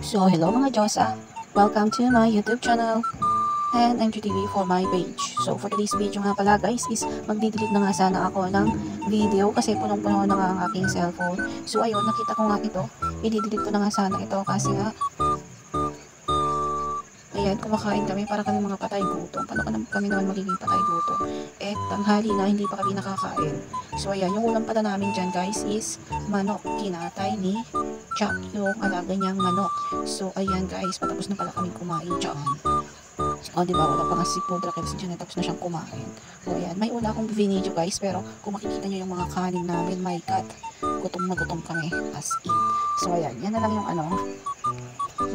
So, hello mga Diyosa! Welcome to my YouTube channel. And I'm GTV for my page. So, for today's video nga pala guys is magdidelete na nga sana ako ng video kasi punong-puno na nga ang aking cellphone. So, ayun, nakita ko nga ito. I-delete ko na nga sana ito kasi nga ayan, kumakain kami para kami mga patay gutom. Paano kami naman magiging patay gutom? Eh, tanghali na, hindi pa kami nakakain. So, ayan, yung ulam pala namin dyan, guys, is manok. Kinatay ni Chuck, yung alaga niyang manok. So, ayan, guys, patapos na pala kami kumain dyan. O, diba, wala pa nga si Pudra kasi dyan, tapos na siyang kumain. So, ayan, may una akong video, guys, pero kung makikita nyo yung mga kanin namin, my God, gutom na gutom kami, as in. So, ayan, yan na lang yung,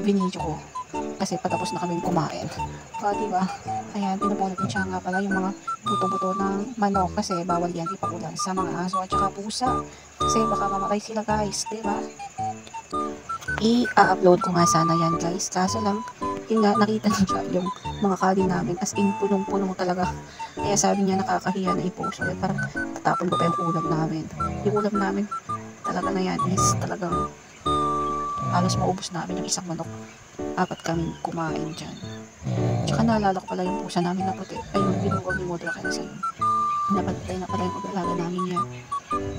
video ko. Kasi patapos na kami kumain. So, diba? Ayan, pinupulot ko siya nga pala yung mga buto-buto ng manok kasi bawal yan ipakulan sa mga aso at saka pusa. Kasi baka mamatay sila guys, diba? I-upload ko nga sana yan guys. Kaso lang, yun nga, nakita niyo siya yung mga kanin namin. As in, punong-punong talaga. Kaya sabi niya nakakahiya na i-post. So, parang tatapon ko pa yung ulam namin. Yung ulam namin talaga na yan is talagang halos maubos namin yung isang manok. 4 kami kumain dyan. Tsaka naalala ko pala yung pusa namin na puti. Ay, yung binuwag ni Modra kasi napatay na pala yung pag-alaga namin yan.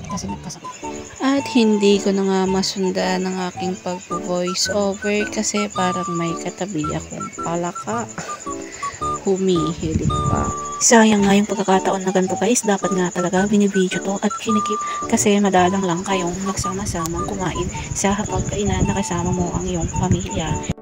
Kasi nagkasakit. At hindi ko na nga masundan ng aking pag-voice over kasi parang may katabi akong palaka. Humihilig pa. Sayang nga yung pagkakataon na ganito guys. Dapat nga talaga binibidyo to at kinikip kasi madalang lang kayong magsama-samang kumain sa hapagkainan na kasama mo ang iyong pamilya.